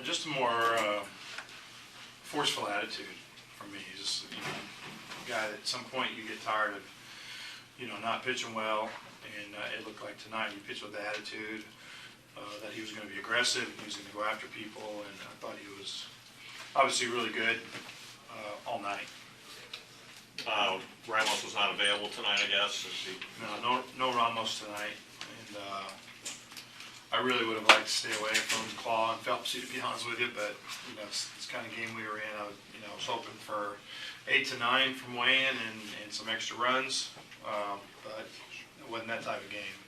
Just a more forceful attitude from me. Just, a guy that at some point you get tired of, not pitching well, and it looked like tonight he pitched with the attitude that he was going to be aggressive, and he was going to go after people, and I thought he was obviously really good all night. Ramos was not available tonight, I guess. No Ramos tonight, and I really would have liked to stay away from Claw and Phelpsy, to be honest with you, but it's kind of game we were in. I was hoping for 8 to 9 from Wei-Yin and some extra runs, but it wasn't that type of game.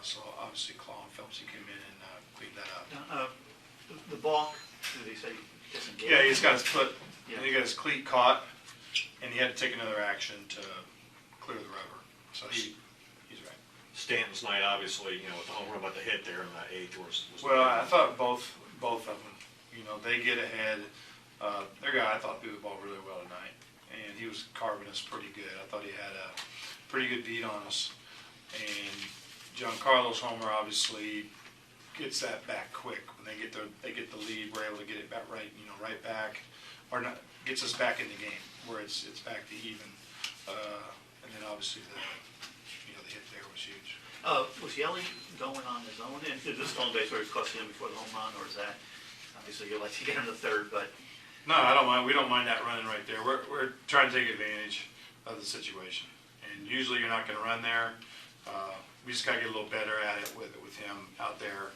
So obviously Claw and Phelpsy came in and cleaned that up. The balk, did he say he doesn't get Yeah, it? he's got his foot, Yeah. he got his cleat caught, and he had to take another action to clear the rubber. So he's right. Stanton's night, obviously, with the home run, but the hit there in that 8th was Well, I thought both of them, they get ahead. Their guy, I thought, threw the ball really well tonight, and he was carving us pretty good. I thought he had a pretty good beat on us, and Giancarlo's homer obviously gets that back quick when they get the lead. We're able to get it back right back, or not, gets us back in the game where it's back to even, and then obviously the hit there was huge. Was Yelly going on his own in the stolen base where he crossed him before the home run, or is that, obviously you'd like to get him to third, but? No, I don't mind. We don't mind that running right there. We're trying to take advantage of the situation, and usually you're not going to run there. We just got to get a little better at it with him out there.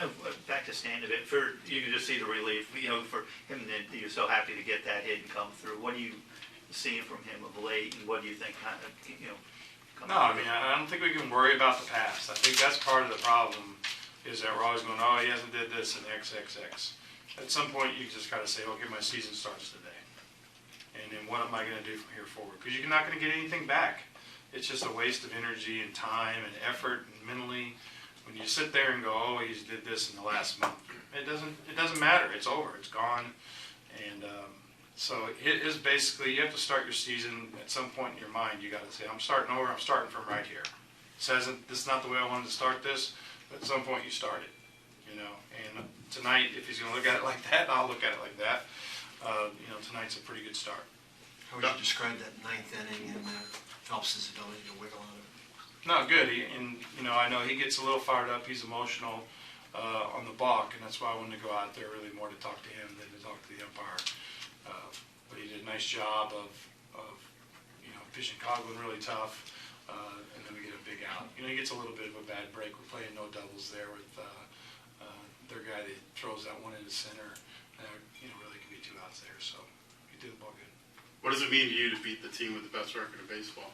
And Back to Stan a bit. You can just see the relief. For him, that you're so happy to get that hit and come through. What do you see from him of late, and what do you think? No, I don't think we can worry about the past. I think that's part of the problem. Is that we're always going, oh, he hasn't did this in XXX. At some point, you just got to say, okay, my season starts today. And then what am I going to do from here forward? Because you're not going to get anything back. It's just a waste of energy and time and effort and mentally. When you sit there and go, oh, he's did this in the last month, it doesn't matter. It's over. It's gone. And so it is basically, you have to start your season at some point in your mind. You got to say, I'm starting over. I'm starting from right here. This is not the way I wanted to start this. But at some point you start it, and tonight, if he's going to look at it like that, I'll look at it like that. Tonight's a pretty good start. How would you describe that 9th inning and Phelps' ability to wiggle out of it? No, good. I know he gets a little fired up. He's emotional on the balk, and that's why I wanted to go out there really more to talk to him than to talk to the umpire. But he did a nice job of fishing Coughlin really tough. And then we get a big out. He gets a little bit of a bad break. We're playing no doubles there with their guy that throws that one into center. Really can be 2 outs there. So he did the ball good. What does it mean to you to beat the team with the best record in baseball?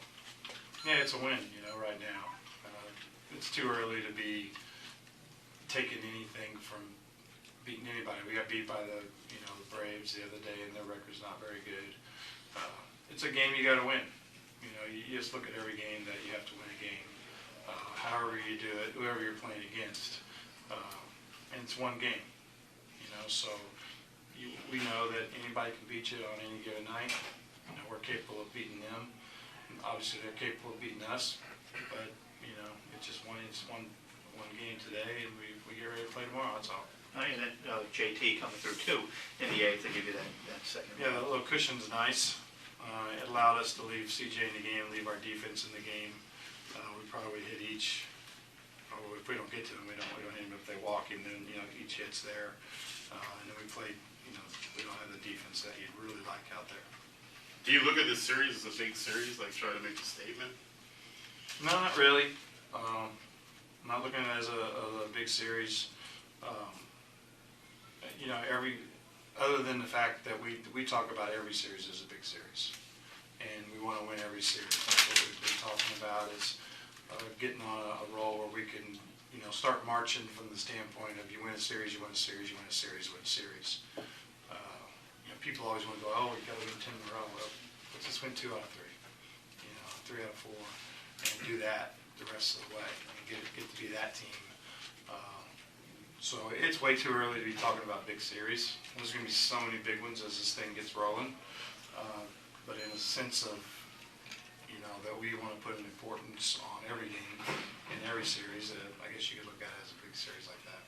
Yeah, it's a win. Right now, it's too early to be taking anything from beating anybody. We got beat by the Braves the other day, and their record's not very good. It's a game you got to win. You just look at every game that you have to win a game. However you do it, whoever you're playing against. And it's one game, so we know that anybody can beat you on any given night. We're capable of beating them. And obviously, they're capable of beating us. But, it's just one game today, and we get ready to play tomorrow, that's all. And then JT coming through, too, in the 8th to give you that second. Yeah, the little cushion's nice. It allowed us to leave CJ in the game, leave our defense in the game. We probably hit each. If we don't get to them, we don't hit them if they walk him. Then each hit's there, and then we played. We don't have the defense that you'd really like out there. Do you look at this series as a big series, like try to make a statement? No, not really. I'm not looking at it as a big series. Other than the fact that we talk about every series as a big series, and we want to win every series. That's what we've been talking about, is getting on a roll where we can start marching from the standpoint of you win a series, you win a series, you win a series, you win a series. People always want to go, oh, we got to win 10 in a row. Well, let's just win 2 out of 3, 3 out of 4, and do that the rest of the way, and get to be that team. So it's way too early to be talking about big series. There's going to be so many big ones as this thing gets rolling. But in a sense of, that we want to put an importance on every game in every series, I guess you could look at it as a big series like that.